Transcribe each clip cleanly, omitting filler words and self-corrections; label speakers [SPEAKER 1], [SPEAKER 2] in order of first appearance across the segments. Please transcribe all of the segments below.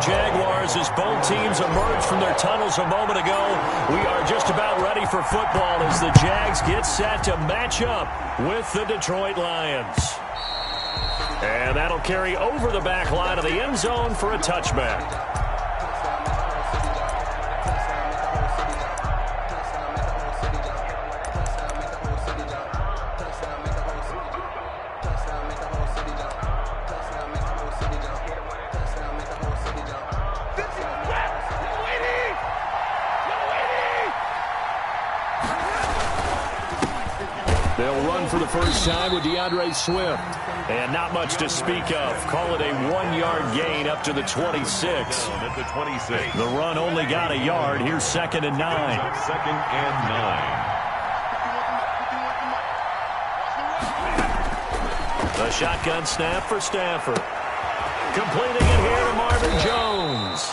[SPEAKER 1] Jaguars, as both teams emerged from their tunnels a moment ago, we are just about ready for football as the Jags get set to match up with the Detroit Lions. And that'll carry over the back line of the end zone for a touchback. They'll run for the first time with DeAndre Swift. And not much to speak of. Call it a 1-yard gain up to the 26. The run only got a yard. Here's 2nd and 9.
[SPEAKER 2] Second and 9.
[SPEAKER 1] The shotgun snap for Stafford. Completing it here to Marvin Jones.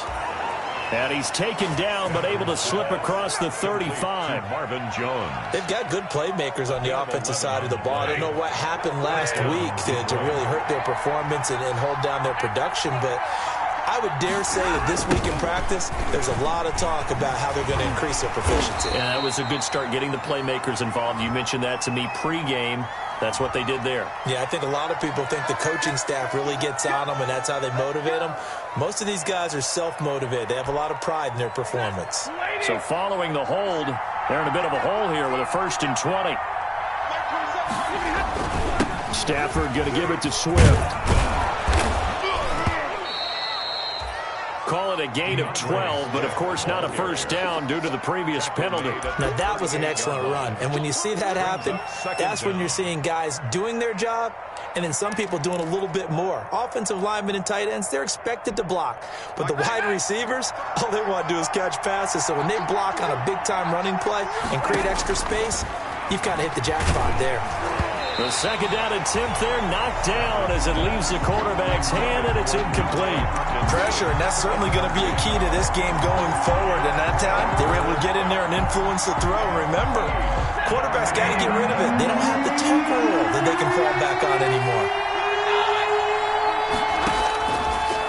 [SPEAKER 1] And he's taken down, but able to slip across the 35.
[SPEAKER 2] Marvin Jones.
[SPEAKER 3] They've got good playmakers on the offensive side of the ball. I don't know what happened last week to really hurt their performance and hold down their production, but I would dare say that this week in practice, there's a lot of talk about how they're going to increase their proficiency.
[SPEAKER 1] Yeah, that was a good start getting the playmakers involved. You mentioned that to me pregame. That's what they did there.
[SPEAKER 3] Yeah, I think a lot of people think the coaching staff really gets on them, and that's how they motivate them. Most of these guys are self-motivated. They have a lot of pride in their performance.
[SPEAKER 1] So following the hold, they're in a bit of a hole here with a 1st and 20. Stafford going to give it to Swift. Call it a gain of 12, but of course not a first down due to the previous penalty.
[SPEAKER 3] Now that was an excellent run, and when you see that happen, that's when you're seeing guys doing their job and then some people doing a little bit more. Offensive linemen and tight ends, they're expected to block, but the wide receivers, all they want to do is catch passes. So when they block on a big-time running play and create extra space, you've kind of hit the jackpot there.
[SPEAKER 1] The 2nd down attempt there knocked down as it leaves the quarterback's hand, and it's incomplete.
[SPEAKER 3] Pressure, and that's certainly going to be a key to this game going forward. And that time, they were able to get in there and influence the throw. Remember, quarterbacks got to get rid of it. They don't have the tackle roll that they can fall back on anymore.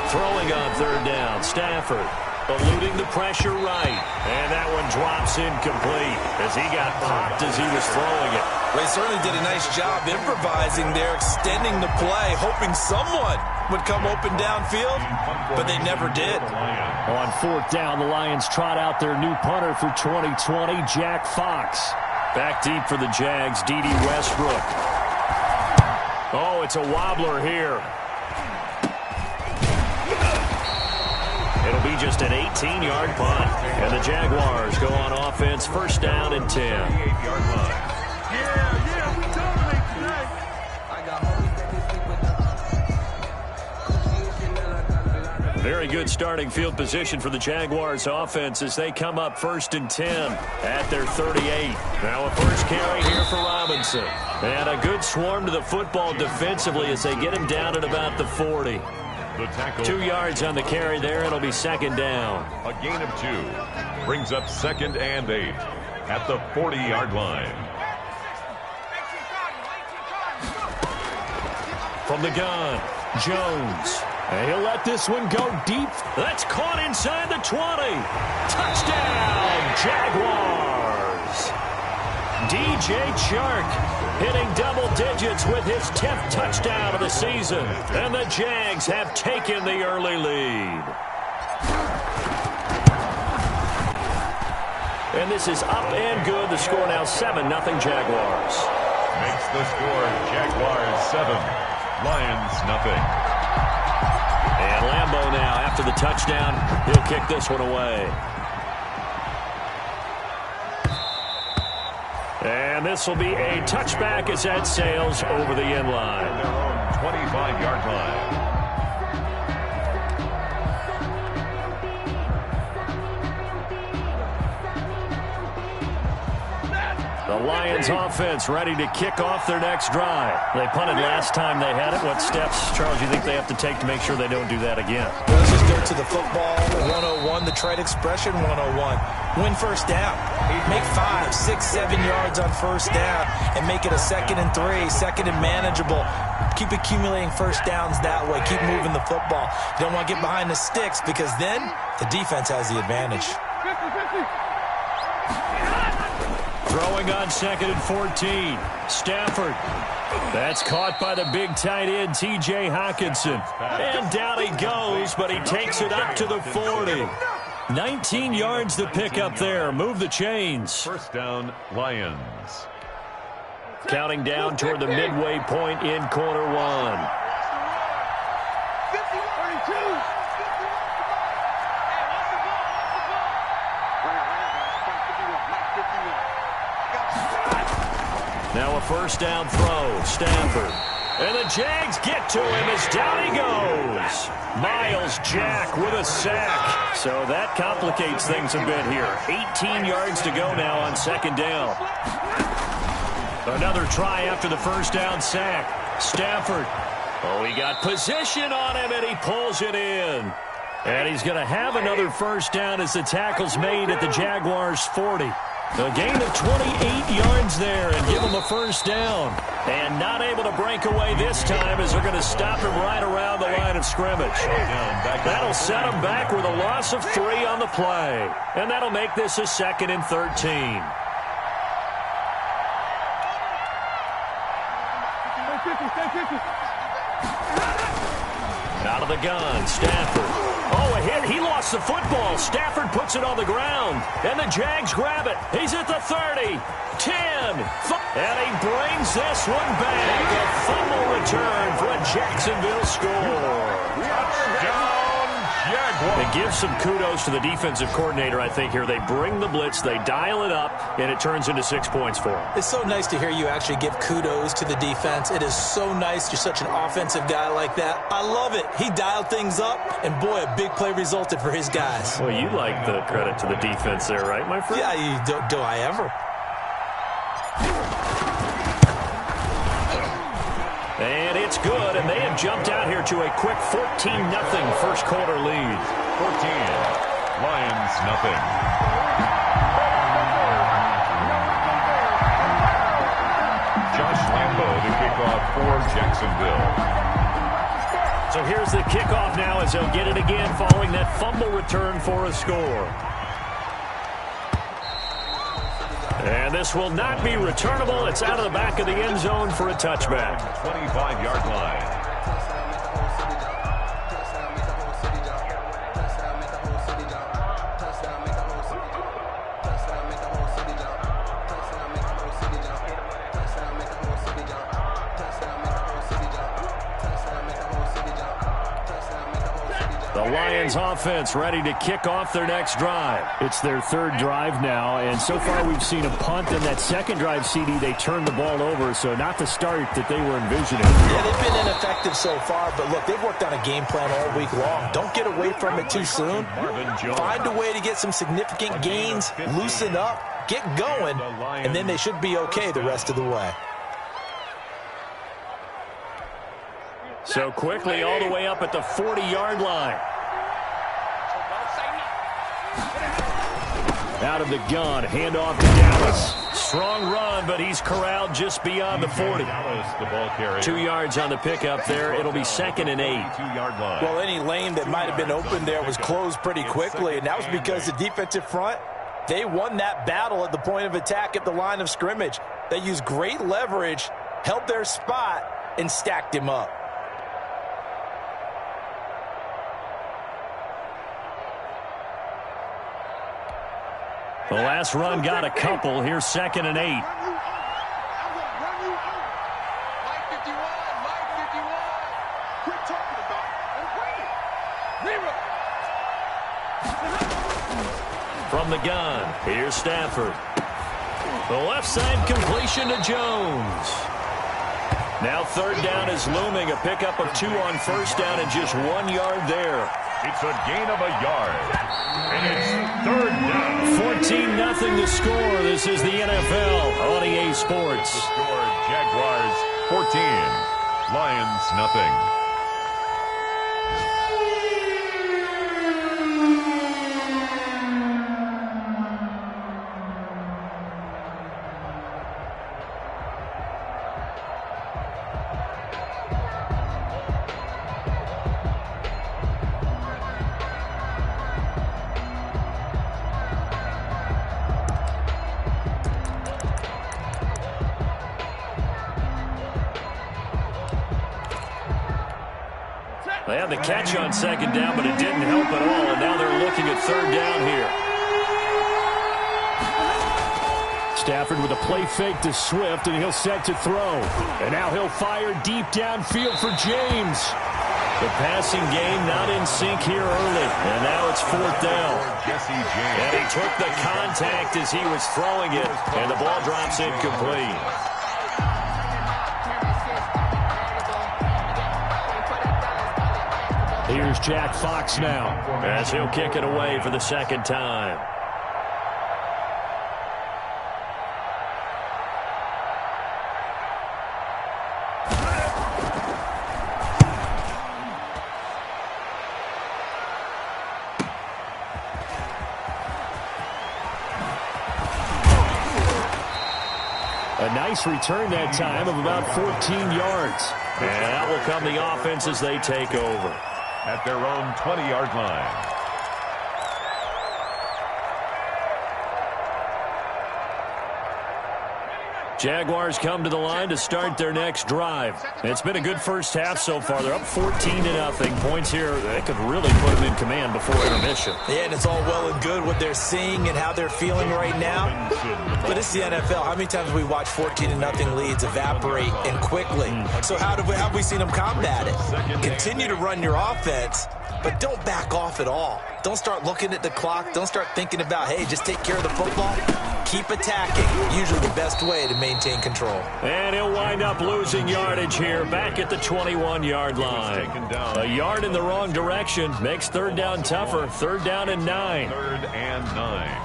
[SPEAKER 1] Throwing on 3rd down, Stafford. Eluding the pressure right. And that one drops incomplete as he got popped as he was throwing it.
[SPEAKER 3] Well, he certainly did a nice job improvising there, extending the play, hoping someone would come open downfield, but they never did.
[SPEAKER 1] On 4th down, the Lions trot out their new punter for 2020, Jack Fox. Back deep for the Jags, D.D. Westbrook. Oh, it's a wobbler here. It'll be just an 18-yard punt. And the Jaguars go on offense, 1st down and 10.
[SPEAKER 2] 8-yard line.
[SPEAKER 4] We dominate tonight.
[SPEAKER 1] Very good starting field position for the Jaguars offense as they come up 1st and 10 at their 38. Now a first carry here for Robinson. And a good swarm to the football defensively as they get him down at about the 40. 2 yards on the carry there. It'll be 2nd down.
[SPEAKER 2] A gain of 2 brings up 2nd and 8 at the 40-yard line.
[SPEAKER 1] From the gun, Jones. And he'll let this one go deep. That's caught inside the 20. Touchdown, Jaguars. DJ Chark hitting double digits with his 10th touchdown of the season. And the Jags have taken the early lead. And this is up and good. The score now 7-0 Jaguars.
[SPEAKER 2] Makes the score Jaguars 7, Lions nothing.
[SPEAKER 1] And Lambeau now after the touchdown. He'll kick this one away. And this will be a touchback as that sails over the end line.
[SPEAKER 2] Their own 25-yard line.
[SPEAKER 1] The Lions offense ready to kick off their next drive. They punted last time they had it. What steps, Charles, you think they have to take to make sure they don't do that again?
[SPEAKER 3] Let's just go go to the football 101, the trade expression 101. Win first down. Make 5, 6, 7 yards on first down and make it a 2nd and 3, 2nd and manageable. Keep accumulating first downs that way. Keep moving the football. You don't want to get behind the sticks because then the defense has the advantage.
[SPEAKER 1] Throwing on 2nd and 14. Stafford. That's caught by the big tight end, T.J. Hawkinson. And down he goes, but he takes it up to the 40. 19 yards to pick up there. Move the chains.
[SPEAKER 2] First down, Lions.
[SPEAKER 1] Counting down toward the midway point in quarter one. Now a first down throw. Stafford. And the Jags get to him as down he goes. Miles Jack with a sack. So that complicates things a bit here. 18 yards to go now on 2nd down. Another try after the first down sack. Stafford. Oh, he got position on him, and he pulls it in. And he's going to have another first down as the tackle's made at the Jaguars' 40. A gain of 28 yards there and give him a first down. And not able to break away this time as they're going to stop him right around the line of scrimmage. That'll set him back with a loss of 3 on the play. And that'll make this a 2nd and 13. Out of the gun, Stafford. Oh, a hit. He lost the football. Stafford puts it on the ground. And the Jags grab it. He's at the 30, 10, 5. And he brings this one back. A fumble return for a Jacksonville score.
[SPEAKER 2] Touchdown, Jaguars.
[SPEAKER 1] It gives some kudos to the defensive coordinator, I think, here. They bring the blitz, they dial it up, and it turns into 6 points for them.
[SPEAKER 3] It's so nice to hear you actually give kudos to the defense. It is so nice. You're such an offensive guy like that. I love it. He dialed things up, and boy, a big play resulted for his guys.
[SPEAKER 1] Well, you like the credit to the defense there, right, my friend?
[SPEAKER 3] Yeah, do I ever?
[SPEAKER 1] And it's good, and they have jumped out here to a quick 14-0 first quarter lead.
[SPEAKER 2] 14, Lions nothing. Josh Lambo to kick off for Jacksonville.
[SPEAKER 1] So here's the kickoff now as they'll get it again following that fumble return for a score. And this will not be returnable. It's out of the back of the end zone for a touchback.
[SPEAKER 2] 25-yard line.
[SPEAKER 1] The Lions offense ready to kick off their next drive. It's their 3rd drive now, and so far we've seen a punt. In that 2nd drive, CD, they turned the ball over, so not the start that they were envisioning.
[SPEAKER 3] Yeah, they've been ineffective so far, but look, they've worked on a game plan all week long. Don't get away from it too soon. Find a way to get some significant gains, loosen up, get going, and then they should be okay the rest of the way.
[SPEAKER 1] So quickly all the way up at the 40-yard line. Out of the gun, handoff to Dallas. Strong run, but he's corralled just beyond the 40.
[SPEAKER 2] The ball carrier.
[SPEAKER 1] 2 yards on the pickup there. It'll be 2nd and 8.
[SPEAKER 2] 2-yard line.
[SPEAKER 3] Well, any lane that might have been open there was closed pretty quickly, and that was because the defensive front, they won that battle at the point of attack at the line of scrimmage. They used great leverage, held their spot, and stacked him up.
[SPEAKER 1] The last run got a couple. Here's 2nd and 8. From the gun, here's Stafford. The left side completion to Jones. Now 3rd down is looming. A pickup of 2 on first down and just 1 yard there.
[SPEAKER 2] It's a gain of a yard. And it's 3rd down.
[SPEAKER 1] 14-0 to score. This is the NFL on EA Sports.
[SPEAKER 2] The score, Jaguars 14, Lions nothing.
[SPEAKER 1] They had the catch on second down, but it didn't help at all, and now they're looking at third down here. Stafford with a play fake to Swift, and he'll set to throw. And now he'll fire deep downfield for James. The passing game not in sync here early, and now it's fourth down. And he took the contact as he was throwing it, and the ball drops incomplete. Here's Jack Fox now, as he'll kick it away for the second time. A nice return that time of about 14 yards. And that will come the offense as they take over.
[SPEAKER 2] At their own 20-yard line.
[SPEAKER 1] Jaguars come to the line to start their next drive. It's been a good first half so far. They're up 14-0. Points here, they could really put them in command before intermission.
[SPEAKER 3] Yeah, and it's all well and good what they're seeing and how they're feeling right now. But it's the NFL. How many times have we watched 14-0 leads evaporate and quickly? So how have we seen them combat it? Continue to run your offense, but don't back off at all. Don't start looking at the clock. Don't start thinking about, hey, just take care of the football. Keep attacking. Usually the best way to maintain control.
[SPEAKER 1] And he'll wind up losing yardage here back at the 21-yard line. A yard in the wrong direction makes third down tougher. Third down and 9.
[SPEAKER 2] 3rd and 9.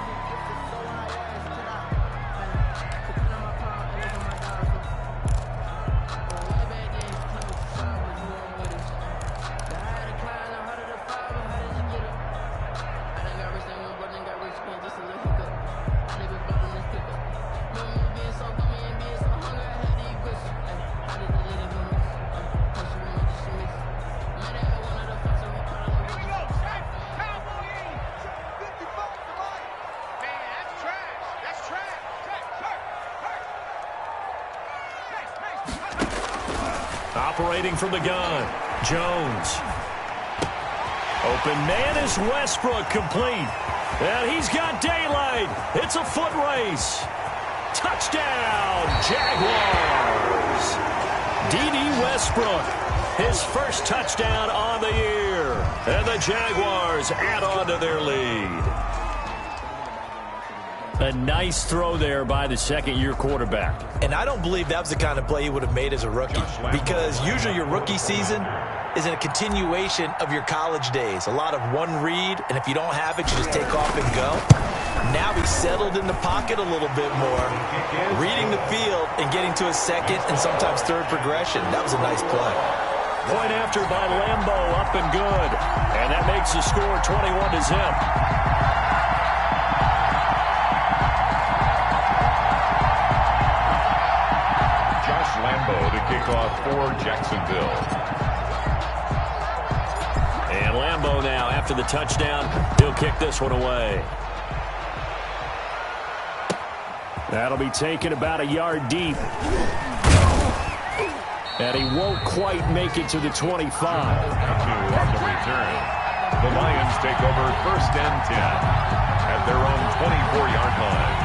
[SPEAKER 1] Operating from the gun, Jones. Open man is Westbrook, complete. And he's got daylight. It's a foot race. Touchdown, Jaguars. D.D. Westbrook, his first touchdown on the year. And the Jaguars add on to their lead. A nice throw there by the second-year quarterback.
[SPEAKER 3] And I don't believe that was the kind of play he would have made as a rookie, because usually your rookie season is a continuation of your college days. A lot of one read, and if you don't have it, you just take off and go. Now he's settled in the pocket a little bit more, reading the field and getting to a second and sometimes third progression. That was a nice play.
[SPEAKER 1] Point after by Lambo, up and good. And that makes the score 21-0.
[SPEAKER 2] Lambo to kick off for Jacksonville.
[SPEAKER 1] And Lambo now, after the touchdown, he'll kick this one away. That'll be taken about a yard deep. And he won't quite make it to the 25.
[SPEAKER 2] On the return, the Lions take over 1st and 10 at their own 24-yard line.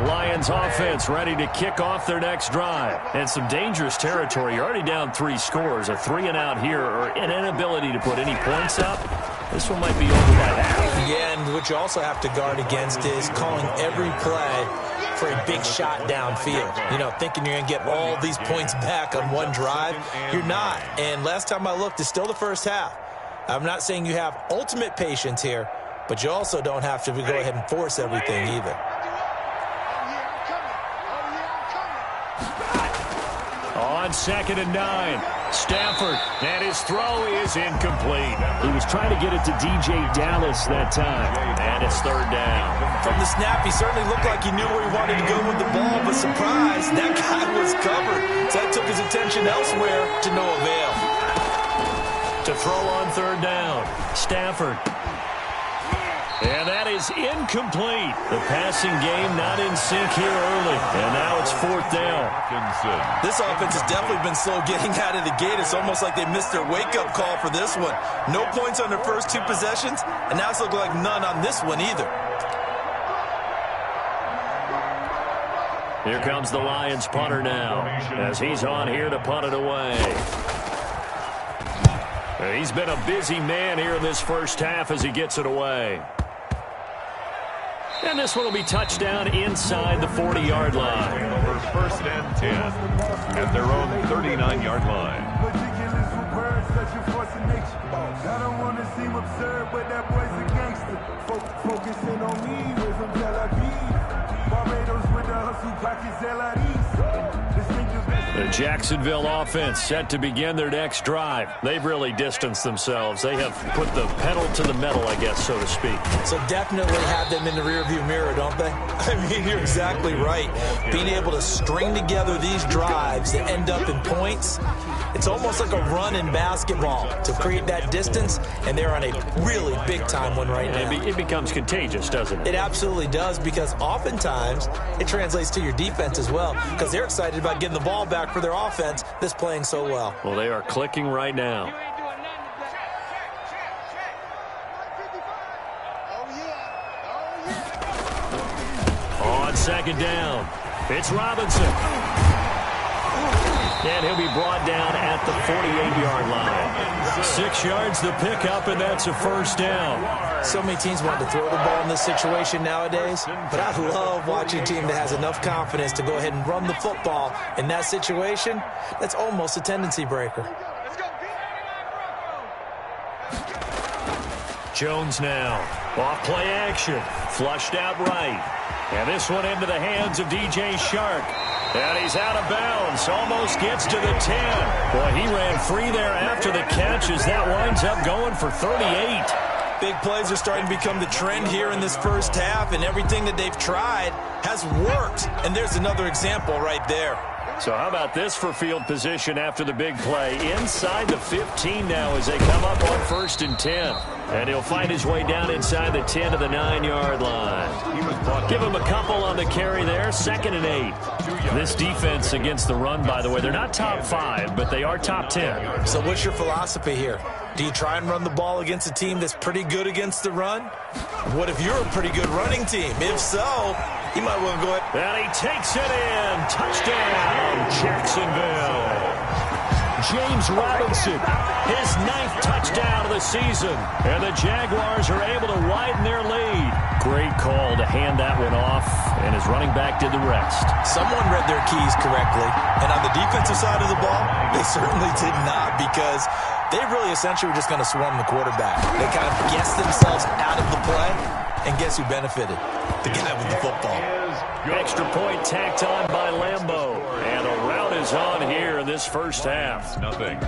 [SPEAKER 1] Lions offense ready to kick off their next drive. And some dangerous territory. You're already down 3 scores. A 3-and-out here, or an inability to put any points up. This one might be over by half.
[SPEAKER 3] Yeah, and what you also have to guard against is calling every play for a big shot downfield. You know, thinking you're going to get all these points back on one drive. You're not. And last time I looked, it's still the first half. I'm not saying you have ultimate patience here, but you also don't have to go ahead and force everything either.
[SPEAKER 1] On 2nd and 9, Stafford, and his throw is incomplete. He was trying to get it to DJ Dallas that time, and it's 3rd down.
[SPEAKER 3] From the snap, he certainly looked like he knew where he wanted to go with the ball, but surprise, that guy was covered. So that took his attention elsewhere to no avail.
[SPEAKER 1] To throw on 3rd down, Stafford. And that is incomplete. The passing game not in sync here early. And now it's 4th down.
[SPEAKER 3] This offense has definitely been slow getting out of the gate. It's almost like they missed their wake-up call for this one. No points on their first 2 possessions, and now it's looking like none on this one either.
[SPEAKER 1] Here comes the Lions punter now as he's on here to punt it away. He's been a busy man here in this first half as he gets it away. And this one will be touchdown inside the 40-yard line.
[SPEAKER 2] Over 1st and 10 at their own 39-yard line.
[SPEAKER 4] I don't want to seem absurd, but that boy's a gangster. Focusing on me, we're from Tel Aviv. Barbados with the hustle, pockets LIDs.
[SPEAKER 1] The Jacksonville offense set to begin their next drive. They've really distanced themselves. They have put the pedal to the metal, I guess, so to speak.
[SPEAKER 3] So definitely have them in the rearview mirror, don't they? I mean, you're exactly right. Being able to string together these drives that end up in points, it's almost like a run in basketball to create that distance, and they're on a really big-time one right now.
[SPEAKER 1] It becomes contagious, doesn't it?
[SPEAKER 3] It absolutely does, because oftentimes it translates to your defense as well, because they're excited about getting the ball back for their offense that's playing so well.
[SPEAKER 1] Well, they are clicking right now. On 2nd down, it's Robinson. And he'll be brought down at the 48-yard line. 6 yards the pickup, and that's a 1st down.
[SPEAKER 3] So many teams want to throw the ball in this situation nowadays, but I love watching a team that has enough confidence to go ahead and run the football in that situation. That's almost a tendency breaker.
[SPEAKER 1] Jones now. Off play action. Flushed out right. And this one into the hands of DJ Shark. And he's out of bounds. Almost gets to the 10. Boy, he ran free there after the catch as that winds up going for 38.
[SPEAKER 3] Big plays are starting to become the trend here in this first half, and everything that they've tried has worked. And there's another example right there.
[SPEAKER 1] So how about this for field position after the big play? Inside the 15 now as they come up on 1st and 10. And he'll find his way down inside the 10 to the 9-yard line. Give him a couple on the carry there. 2nd and 8. This defense against the run, by the way, they're not top 5, but they are top 10.
[SPEAKER 3] So what's your philosophy here? Do you try and run the ball against a team that's pretty good against the run? What if you're a pretty good running team? If so, you might want to go ahead.
[SPEAKER 1] And he takes it in. Touchdown, Jacksonville. James Robinson, his 9th touchdown of the season. And the Jaguars are able to widen their lead. Great call to hand that one off, and his running back did the rest.
[SPEAKER 3] Someone read their keys correctly, and on the defensive side of the ball, they certainly did not, because they really essentially were just going to swarm the quarterback. They kind of guessed themselves out of the play, and guess who benefited? The guy with the football.
[SPEAKER 1] Extra point tacked on by Lambeau. And a rout is on here in this first half.
[SPEAKER 2] Nothing.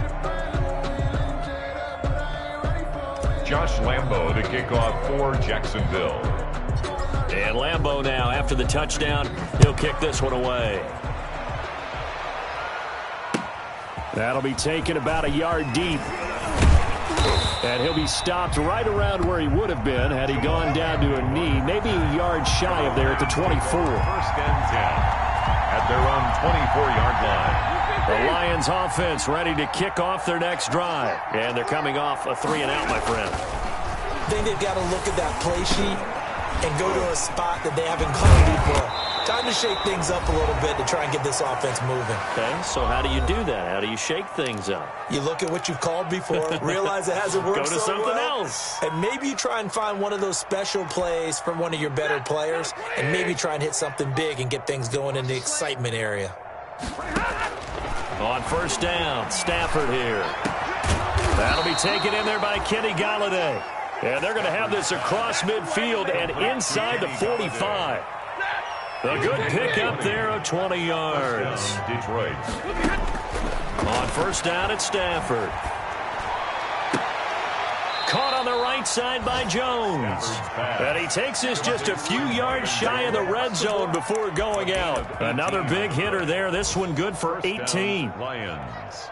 [SPEAKER 2] Josh Lambeau to kick off for Jacksonville.
[SPEAKER 1] And Lambeau now, after the touchdown, he'll kick this one away. That'll be taken about a yard deep. And he'll be stopped right around where he would have been had he gone down to a knee, maybe a yard shy of there at the 24.
[SPEAKER 2] 1st and 10 at their own 24-yard line.
[SPEAKER 1] The Lions offense ready to kick off their next drive. And they're coming off a 3-and-out, my friend.
[SPEAKER 3] I think they've got to look at that play sheet and go to a spot that they haven't gone before. Time to shake things up a little bit to try and get this offense moving.
[SPEAKER 1] Okay, so how do you do that? How do you shake things up?
[SPEAKER 3] You look at what you've called before, realize it hasn't worked
[SPEAKER 1] Go to
[SPEAKER 3] so
[SPEAKER 1] something
[SPEAKER 3] well,
[SPEAKER 1] else.
[SPEAKER 3] and maybe you try and find one of those special plays from one of your better players, and maybe try and hit something big and get things going in the excitement area.
[SPEAKER 1] On 1st down, Stafford here. That'll be taken in there by Kenny Golladay. And they're going to have this across midfield and inside the 45. A good pickup there of 20 yards.
[SPEAKER 2] Detroit.
[SPEAKER 1] On 1st down at Stafford. Caught on the right side by Jones. And he takes this just a few yards shy of the red zone before going out. Another big hitter there. This one good for 18.
[SPEAKER 2] Lions.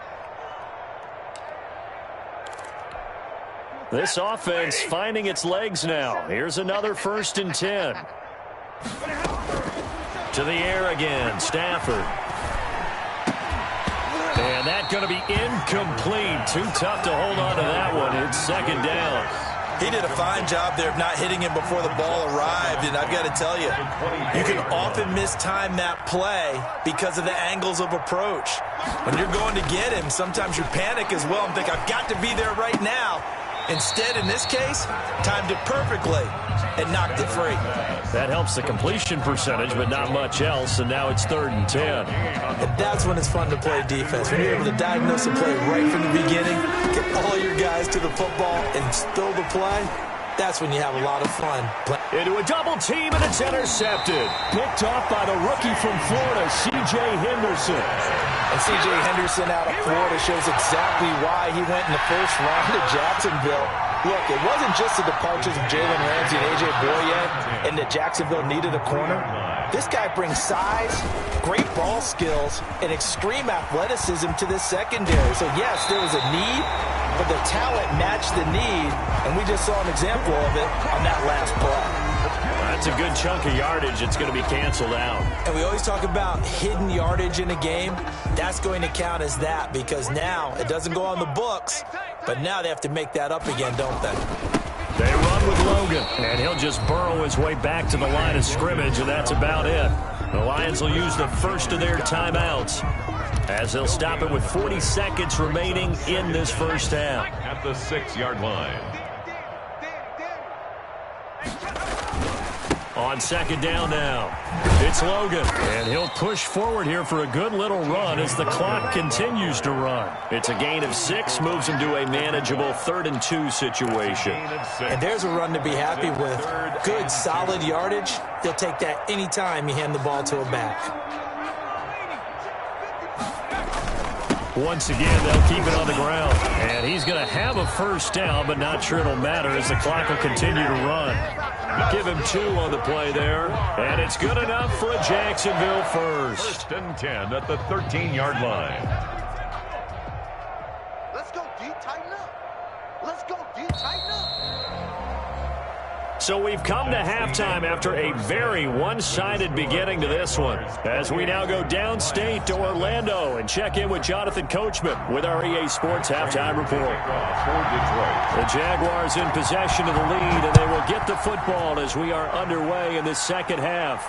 [SPEAKER 1] This offense finding its legs now. Here's another 1st and 10. To the air again, Stafford. And that's going to be incomplete. Too tough to hold on to that one. It's 2nd down.
[SPEAKER 3] He did a fine job there of not hitting him before the ball arrived, and I've got to tell you, you can often mistime that play because of the angles of approach. When you're going to get him, sometimes you panic as well and think, I've got to be there right now. Instead, in this case, timed it perfectly and knocked it free.
[SPEAKER 1] That helps the completion percentage, but not much else, and now it's 3rd and 10.
[SPEAKER 3] And that's when it's fun to play defense. When you're able to diagnose a play right from the beginning, get all your guys to the football and spill the play, that's when you have a lot of fun.
[SPEAKER 1] Into a double team, and it's intercepted. Picked off by the rookie from Florida, C.J. Henderson.
[SPEAKER 3] And C.J. Henderson out of Florida shows exactly why he went in the 1st round to Jacksonville. Look, it wasn't just the departures of Jalen Ramsey and A.J. Boye and that Jacksonville needed a corner. This guy brings size, great ball skills, and extreme athleticism to this secondary. So, yes, there was a need, but the talent matched the need, and we just saw an example of it on that last play.
[SPEAKER 1] That's a good chunk of yardage. It's going to be canceled out.
[SPEAKER 3] And we always talk about hidden yardage in a game. That's going to count as that because now it doesn't go on the books, but now they have to make that up again, don't they?
[SPEAKER 1] They run with Logan, and he'll just burrow his way back to the line of scrimmage, and that's about it. The Lions will use the first of their timeouts as they'll stop it with 40 seconds remaining in this 1st half.
[SPEAKER 2] At the 6-yard line.
[SPEAKER 1] On 2nd down now, it's Logan, and he'll push forward here for a good little run as the clock continues to run. It's a gain of 6, moves him to a manageable 3rd and 2 situation.
[SPEAKER 3] And there's a run to be happy with. Good, solid yardage. They'll take that anytime you hand the ball to a back.
[SPEAKER 1] Once again, they'll keep it on the ground. And he's going to have a 1st down, but not sure it'll matter as the clock will continue to run. Give him 2 on the play there. And it's good enough for a Jacksonville 1st.
[SPEAKER 2] 1st and 10 at the 13-yard line.
[SPEAKER 5] Let's go deep, tighten up. Let's go deep, tighten up.
[SPEAKER 1] So we've come to halftime after a very one-sided beginning to this one. As we now go downstate to Orlando and check in with Jonathan Coachman with our EA Sports Halftime Report. The Jaguars in possession of the lead, and they will get the football as we are underway in the 2nd half.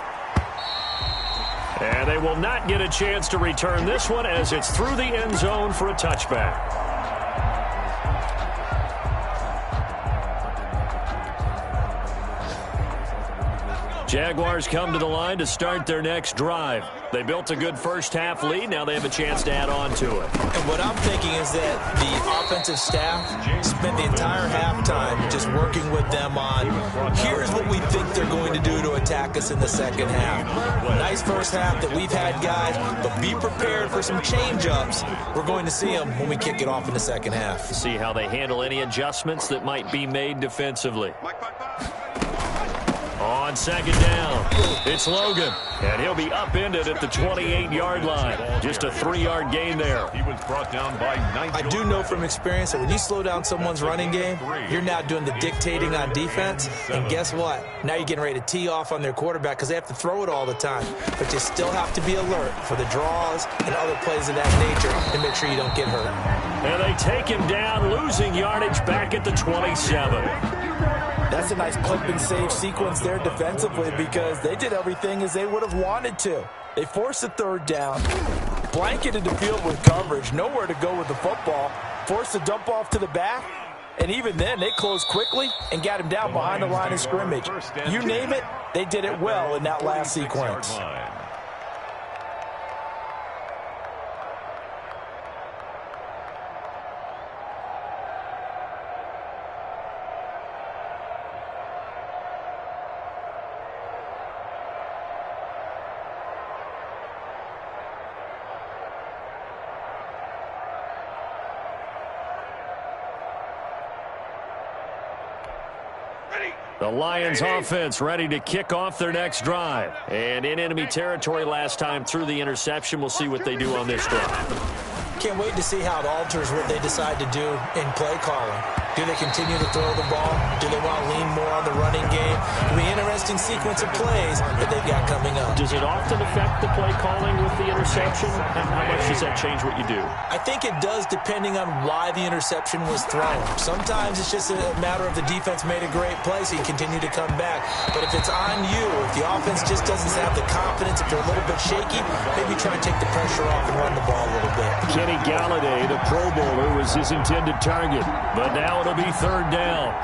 [SPEAKER 1] And they will not get a chance to return this one as it's through the end zone for a touchback. Jaguars come to the line to start their next drive. They built a good 1st half lead. Now they have a chance to add on to it.
[SPEAKER 3] And what I'm thinking is that the offensive staff spent the entire halftime just working with them on, here's what we think they're going to do to attack us in the 2nd half. Nice 1st half that we've had, guys, but be prepared for some change-ups. We're going to see them when we kick it off in the 2nd half.
[SPEAKER 1] See how they handle any adjustments that might be made defensively. On 2nd down, it's Logan, and he'll be upended at the 28-yard line. Just a 3-yard gain there.
[SPEAKER 2] He was brought down by 9.
[SPEAKER 3] I do know from experience that when you slow down someone's running game, you're now doing the dictating on defense. And guess what? Now you're getting ready to tee off on their quarterback because they have to throw it all the time. But you still have to be alert for the draws and other plays of that nature to make sure you don't get hurt.
[SPEAKER 1] And they take him down, losing yardage back at the 27.
[SPEAKER 3] That's a nice clip and save sequence there defensively because they did everything as they would have wanted to. They forced a 3rd down, blanketed the field with coverage, nowhere to go with the football, forced a dump off to the back, and even then they closed quickly and got him down behind the line of scrimmage. You name it, they did it well in that last sequence.
[SPEAKER 1] The Lions offense ready to kick off their next drive. And in enemy territory last time through the interception. We'll see what they do on this drive.
[SPEAKER 3] Can't wait to see how it alters what they decide to do in play calling. Do they continue to throw the ball? Do they want to lean more on the running game? It'll be an interesting sequence of plays that they've got coming up.
[SPEAKER 1] Does it often affect the play calling with the interception? How much does that change what you do?
[SPEAKER 3] I think it does depending on why the interception was thrown. Sometimes it's just a matter of the defense made a great play, so you continue to come back. But if it's on you, if the offense just doesn't have the confidence, if they're a little bit shaky, maybe try and take the pressure off and run the ball a little bit.
[SPEAKER 1] Kenny Galladay, the Pro Bowler, was his intended target. But now it'll be third down.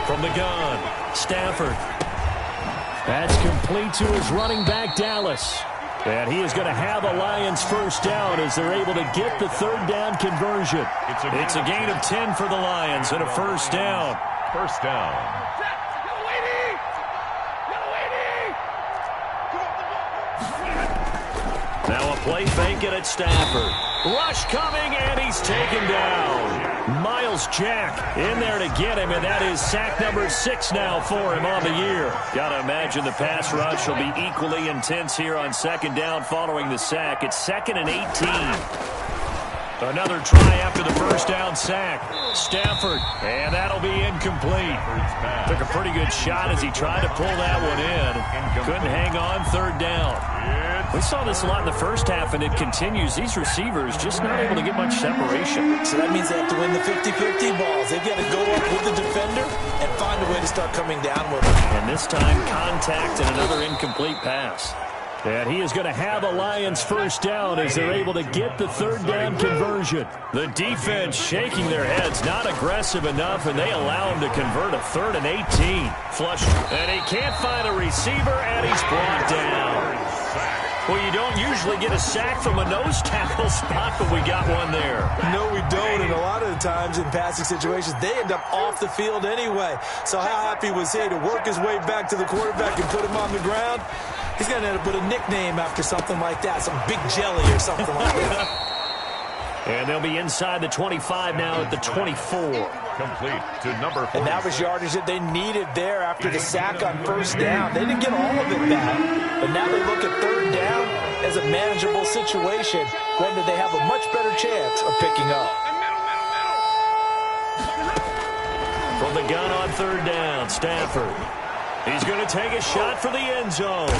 [SPEAKER 1] From the gun, Stafford. That's complete to his running back, Dallas. And he is going to have a Lions first down as they're able to get the third down conversion. It's a gain of 10 for the Lions and a first down.
[SPEAKER 2] First down.
[SPEAKER 1] Now a play fake it at Stafford. Rush coming, and he's taken down. Miles Jack in there to get him, and that is sack number 6 now for him on the year. Got to imagine the pass rush will be equally intense here on second down following the sack. It's 2nd and 18. Another try after the first down sack. Stafford, and that'll be incomplete. Took a pretty good shot as he tried to pull that one in. Couldn't hang on, third down. We saw this a lot in the first half, and it continues. These receivers just not able to get much separation.
[SPEAKER 3] So that means they have to win the 50-50 balls. They've got to go up with the defender and find a way to start coming down with it.
[SPEAKER 1] And this time, contact and another incomplete pass. And he is going to have a Lions first down as they're able to get the third down conversion. The defense shaking their heads, not aggressive enough, and they allow him to convert a 3rd and 18. Flushed, and he can't find a receiver, and he's brought down. Well, you don't usually get a sack from a nose tackle spot, but we got one there.
[SPEAKER 3] No, we don't, and a lot of the times in passing situations, they end up off the field anyway. So how happy was he to work his way back to the quarterback and put him on the ground? He's going to end up with a nickname after something like that, some big jelly or something like that.
[SPEAKER 1] And they'll be inside the 25 now at the 24.
[SPEAKER 2] Complete to number 4.
[SPEAKER 3] And that was yardage that they needed there after the sack on first down. They didn't get all of it back, but now they look at third down as a manageable situation, one that they have a much better chance of picking up.
[SPEAKER 1] From the gun on third down, Stafford. He's going to take a shot for the end zone.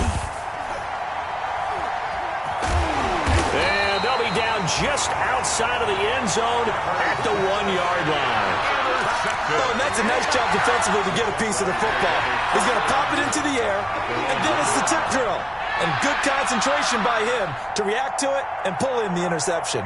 [SPEAKER 1] And they'll be down just outside of the end zone at the 1-yard line.
[SPEAKER 3] Oh, and that's a nice job defensively to get a piece of the football. He's going to pop it into the air, and then it's the tip drill. And good concentration by him to react to it and pull in the interception.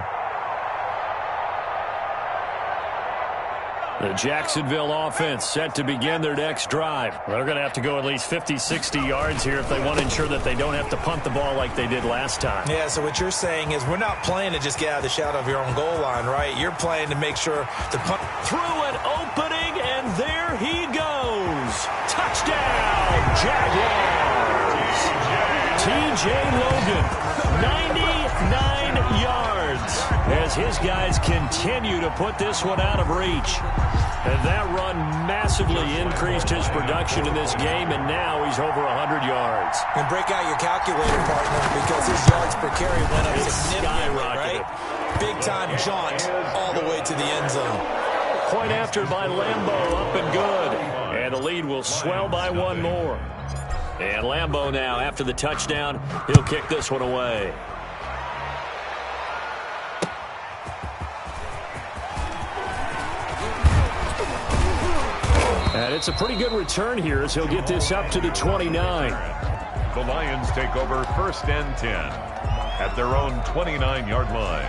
[SPEAKER 1] The Jacksonville offense set to begin their next drive. They're going to have to go at least 50, 60 yards here if they want to ensure that they don't have to punt the ball like they did last time.
[SPEAKER 3] Yeah, so what you're saying is we're not playing to just get out of the shadow of your own goal line, right? You're playing to make sure to punt.
[SPEAKER 1] Through an opening, and there he goes. Touchdown, Jaguars. T.J. Logan, 99 yards as his guys continue to put this one out of reach. And that run massively increased his production in this game, and now he's over 100 yards.
[SPEAKER 3] And break out your calculator, partner, because his yards per carry went up significantly, right? Big-time jaunt all the way to the end zone.
[SPEAKER 1] Point after by Lambo, up and good. And the lead will swell by one more. And Lambo now, after the touchdown, he'll kick this one away. And it's a pretty good return here as he'll get this up to the 29.
[SPEAKER 2] The Lions take over 1st and 10 at their own 29-yard line.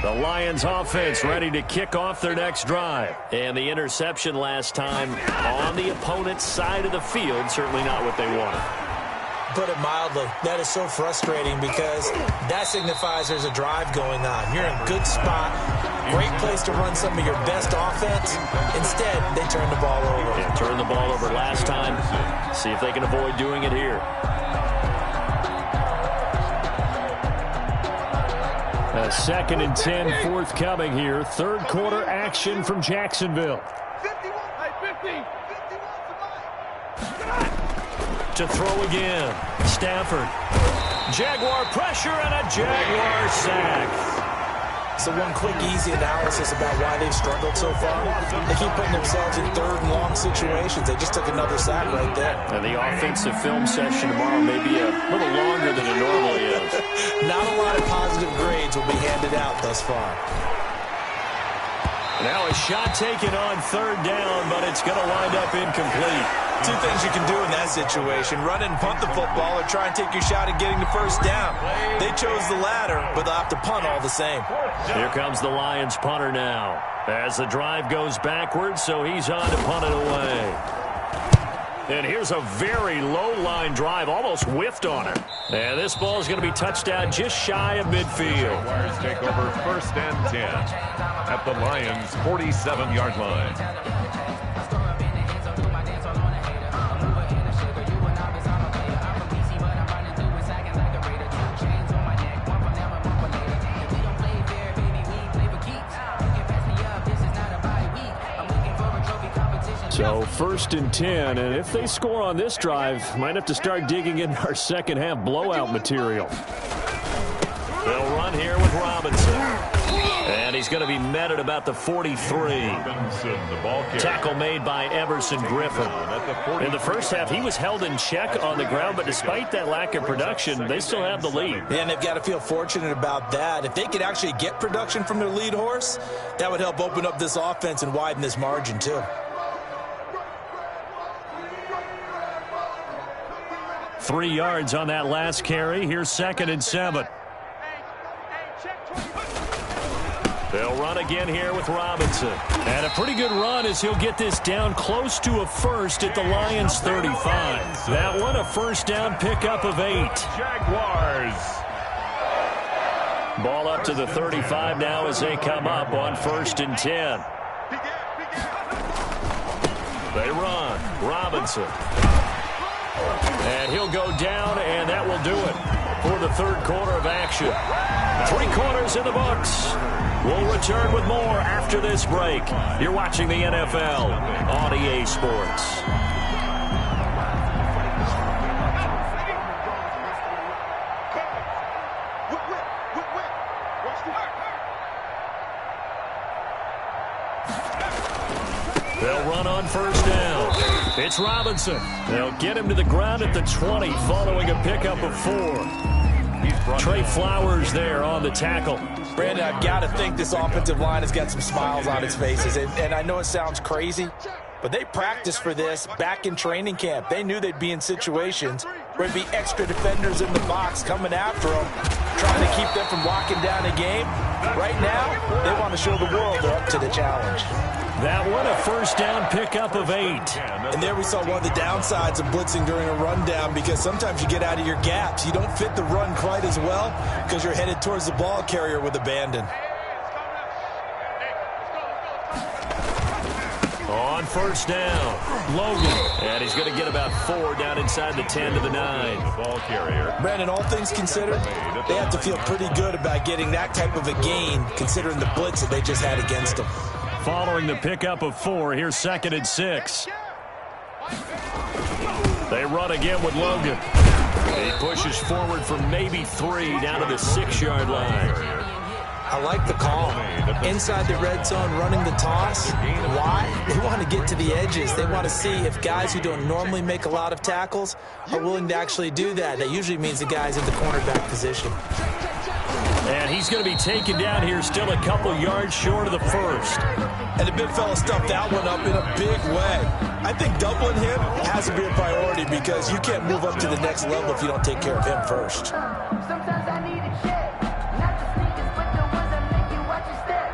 [SPEAKER 1] The Lions offense ready to kick off their next drive. And the interception last time on the opponent's side of the field, certainly not what they wanted.
[SPEAKER 3] Put it mildly, that is so frustrating because that signifies there's a drive going on. You're in a good spot, great place to run some of your best offense. Instead, they turn the ball over.
[SPEAKER 1] Yeah, turned the ball over last time. See if they can avoid doing it here. A 2nd and 10 forthcoming here. Third quarter action from Jacksonville.
[SPEAKER 5] 51.
[SPEAKER 1] To throw again. Stafford. Jaguar pressure and a Jaguar sack.
[SPEAKER 3] So one quick, easy analysis about why they've struggled so far. They keep putting themselves in third and long situations. They just took another sack right there.
[SPEAKER 1] And the offensive film session tomorrow may be a little longer than it normally is.
[SPEAKER 3] Not a lot of positive grades will be handed out thus far.
[SPEAKER 1] Now a shot taken on third down, but it's going to wind up incomplete.
[SPEAKER 3] Two things you can do in that situation: run and punt the football, or try and take your shot at getting the first down. They chose the latter, but they'll have to punt all the same.
[SPEAKER 1] Here comes the Lions punter now, as the drive goes backwards, so he's on to punt it away. And here's a very low-line drive, almost whiffed on it. And this ball is going to be touchdown just shy of midfield.
[SPEAKER 2] Jaguars take over 1st and 10 at the Lions' 47-yard line.
[SPEAKER 1] So 1st and 10, and if they score on this drive, might have to start digging in our second half blowout material. They'll run here with Robinson. And he's going to be met at about the 43. Tackle made by Everson Griffin. In the first half, he was held in check on the ground, but despite that lack of production, they still have the lead.
[SPEAKER 3] And they've got to feel fortunate about that. If they could actually get production from their lead horse, that would help open up this offense and widen this margin too.
[SPEAKER 1] 3 yards on that last carry. Here's 2nd and 7. They'll run again here with Robinson. And a pretty good run as he'll get this down close to a first at the Lions' 35. That one a first down pickup of 8.
[SPEAKER 2] Jaguars.
[SPEAKER 1] Ball up to the 35 now as they come up on 1st and 10. They run. Robinson. And he'll go down, and that will do it for the third quarter of action. 3 quarters in the books. We'll return with more after this break. You're watching the NFL on EA Sports. They'll run on first down. It's Robinson. They'll get him to the ground at the 20 following a pickup of 4. Trey Flowers there on the tackle.
[SPEAKER 3] Brandon, I've got to think this offensive line has got some smiles on its faces. And I know it sounds crazy, but they practiced for this back in training camp. They knew they'd be in situations where there'd be extra defenders in the box coming after them, trying to keep them from locking down a game. Right now, they want to show the world they're up to the challenge.
[SPEAKER 1] That one a first down pickup of 8.
[SPEAKER 3] And there we saw one of the downsides of blitzing during a rundown, because sometimes you get out of your gaps. You don't fit the run quite as well because you're headed towards the ball carrier with abandon.
[SPEAKER 1] On first down, Logan. And he's going to get about 4 down inside the 10 to the 9.
[SPEAKER 2] The ball carrier.
[SPEAKER 3] Brandon, all things considered, they have to feel pretty good about getting that type of a gain, considering the blitz that they just had against them.
[SPEAKER 1] Following the pickup of 4, here's 2nd and 6. They run again with Logan. He pushes forward for maybe 3 down to the 6-yard line.
[SPEAKER 3] I like the call. Inside the red zone, running the toss. Why? They want to get to the edges. They want to see if guys who don't normally make a lot of tackles are willing to actually do that. That usually means the guy's in the cornerback position.
[SPEAKER 1] And he's going to be taken down here still a couple yards short of the first.
[SPEAKER 3] And the big fella stuffed that one up in a big way. I think doubling him has to be a priority, because you can't move up to the next level if you don't take care of him first.
[SPEAKER 6] Sometimes I need a check, not the sneakers, but the ones that make you watch your step.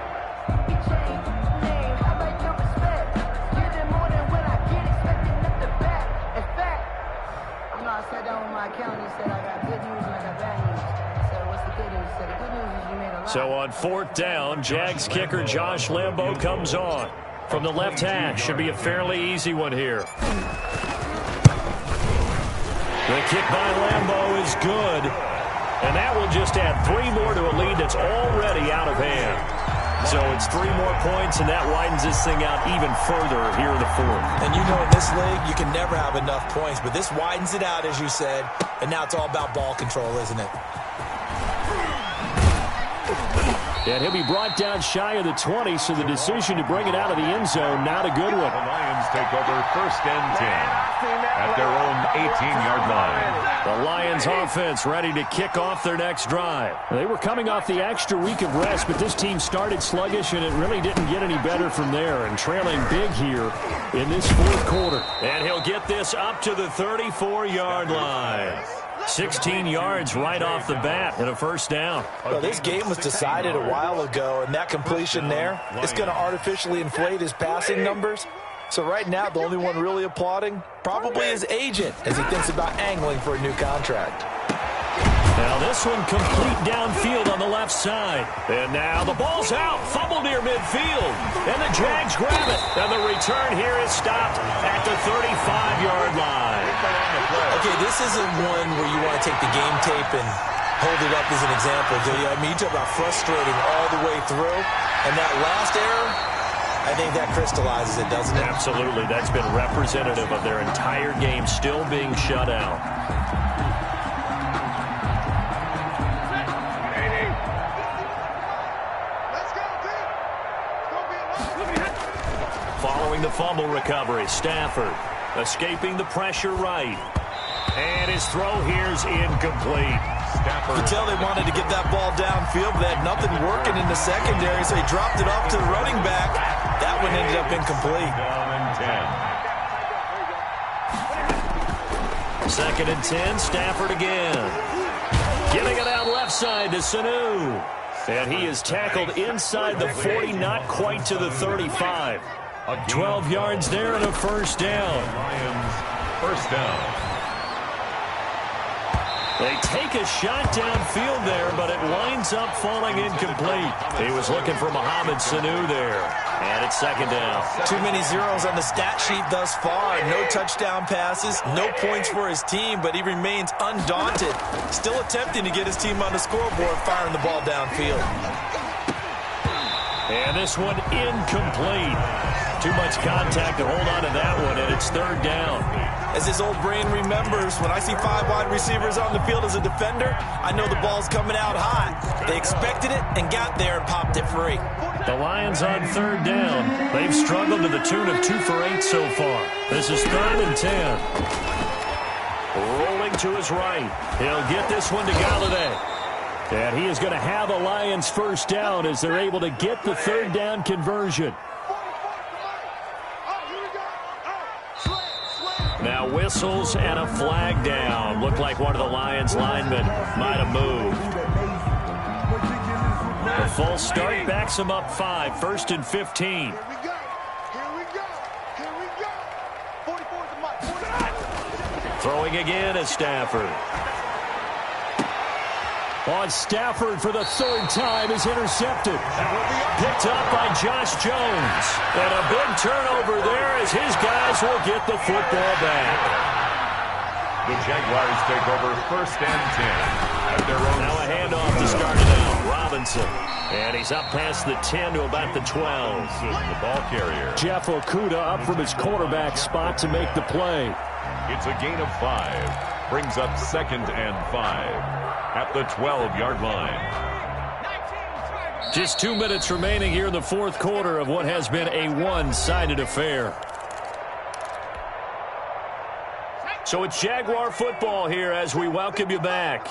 [SPEAKER 6] You change name, I like your respect. Give them more than what I get, expecting them to back. In fact, I sat down with my accountant and said I got good news and I got bad news. So what's the good news? So the good news is you made a lot.
[SPEAKER 1] So on 4th down, Jags kicker Josh Lambo comes on. From the left hash, should be a fairly easy one here. The kick by Lambo is good. And that will just add 3 more to a lead that's already out of hand. So it's 3 more points, and that widens this thing out even further here in the fourth.
[SPEAKER 3] And you know in this league, you can never have enough points, but this widens it out, as you said, and now it's all about ball control, isn't it?
[SPEAKER 1] And he'll be brought down shy of the 20, so the decision to bring it out of the end zone, not a good one.
[SPEAKER 2] The Lions take over first and 10 at their own 18-yard line.
[SPEAKER 1] The Lions offense ready to kick off their next drive. They were coming off the extra week of rest, but this team started sluggish, and it really didn't get any better from there, and trailing big here in this fourth quarter. And he'll get this up to the 34-yard line. 16 yards right off the bat and a first down.
[SPEAKER 3] Well, this game was decided a while ago, and that completion there is going to artificially inflate his passing numbers. So right now, the only one really applauding probably his agent as he thinks about angling for a new contract.
[SPEAKER 1] Now this one complete downfield on the left side. And now the ball's out. Fumble near midfield. And the Jags grab it. And the return here is stopped at the 35-yard line.
[SPEAKER 3] Okay, this isn't one where you want to take the game tape and hold it up as an example, do you? I mean, you talk about frustrating all the way through. And that last error, I think that crystallizes it, doesn't it?
[SPEAKER 1] Absolutely. That's been representative of their entire game still being shut out. Following the fumble recovery, Stafford escaping the pressure right. And his throw here's incomplete.
[SPEAKER 3] You can tell they wanted to get that ball downfield, but they had nothing working in the secondary, so he dropped it off to the running back. That one ended up incomplete.
[SPEAKER 1] Second and 10, Stafford again. Getting it out left side to Sanu. And he is tackled inside the 40, not quite to the 35. 12 yards there and a first down.
[SPEAKER 2] Lions first down.
[SPEAKER 1] They take a shot downfield there, but it winds up falling incomplete. He was looking for Mohamed Sanu there. And it's second down.
[SPEAKER 3] Too many zeros on the stat sheet thus far. No touchdown passes, no points for his team, but he remains undaunted. Still attempting to get his team on the scoreboard, firing the ball downfield.
[SPEAKER 1] And this one incomplete. Too much contact to hold on to that one, and it's third down.
[SPEAKER 3] As his old brain remembers, when I see 5 wide receivers on the field as a defender, I know the ball's coming out hot. They expected it and got there and popped it free.
[SPEAKER 1] The Lions on third down. They've struggled to the tune of 2 for 8 so far. This is third and 10. Rolling to his right. He'll get this one to Galladay. And he is going to have a Lions first down as they're able to get the third down conversion. Now whistles and a flag down. Looked like one of the Lions linemen might have moved. The full start backs him up 5. First and 15.
[SPEAKER 5] Here we go. Here we go. Here we go. 44's the mark. 49.
[SPEAKER 1] Throwing again is Stafford. On Stafford for the third time is intercepted. Picked up by Josh Jones. And a big turnover there as his guys will get the football back.
[SPEAKER 2] The Jaguars take over first and 10 at their own.
[SPEAKER 1] Now a handoff to start it out. Robinson. And he's up past the 10 to about the 12.
[SPEAKER 2] The ball carrier.
[SPEAKER 1] Jeff Okudah up from his quarterback spot to make the play.
[SPEAKER 2] It's a gain of 5. Brings up second and 5 at the 12-yard line.
[SPEAKER 1] Just 2 minutes remaining here in the fourth quarter of what has been a one-sided affair. So it's Jaguar football here as we welcome you back.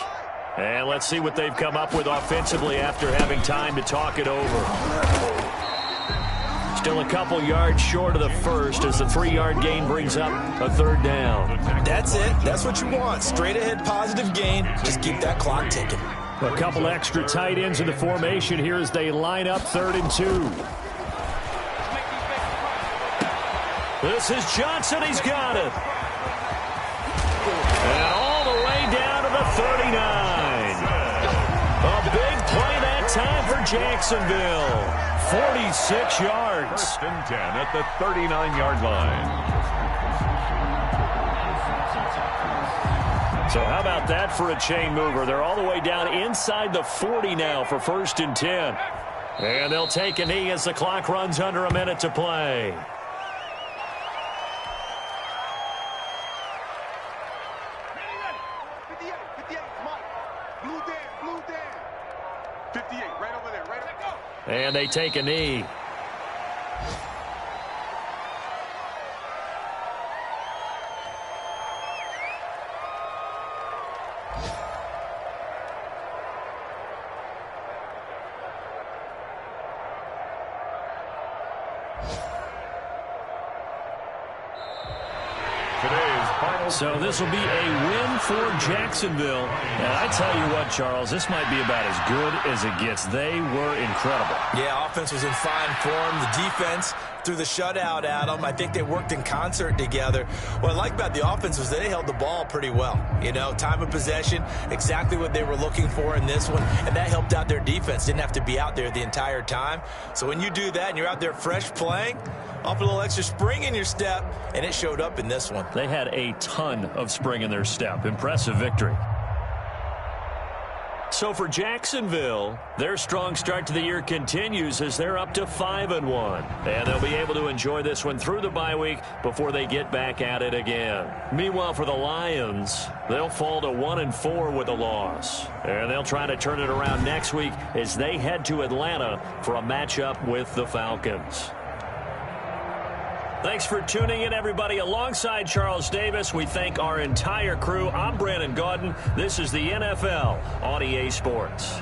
[SPEAKER 1] And let's see what they've come up with offensively after having time to talk it over. Still a couple yards short of the first as the 3-yard gain brings up a third down.
[SPEAKER 3] That's it. That's what you want. Straight ahead positive gain. Just keep that clock ticking.
[SPEAKER 1] A couple extra tight ends in the formation here as they line up 3rd and 2. This is Johnson. He's got it. And all the way down to the 39. A big play that time for Jacksonville. 46 yards.
[SPEAKER 2] First and 10 at the 39-yard line.
[SPEAKER 1] So how about that for a chain mover? They're all the way down inside the 40 now for first and 10. And they'll take a knee as the clock runs under a minute to play. And they take a knee. So this will be a win for Jacksonville. And I tell you what, Charles, this might be about as good as it gets. They were incredible.
[SPEAKER 3] Yeah, offense was in fine form. The defense threw the shutout at them. I think they worked in concert together. What I like about the offense was they held the ball pretty well. You know, time of possession, exactly what they were looking for in this one, and that helped out their defense. Didn't have to be out there the entire time. So when you do that and you're out there fresh playing, off a little extra spring in your step, and it showed up in this one.
[SPEAKER 1] They had a ton of spring in their step. Impressive victory. So for Jacksonville, their strong start to the year continues as they're up to 5-1. And they'll be able to enjoy this one through the bye week before they get back at it again. Meanwhile, for the Lions, they'll fall to 1-4 with a loss. And they'll try to turn it around next week as they head to Atlanta for a matchup with the Falcons. Thanks for tuning in, everybody. Alongside Charles Davis, we thank our entire crew. I'm Brandon Gaudin. This is the NFL on EA Sports.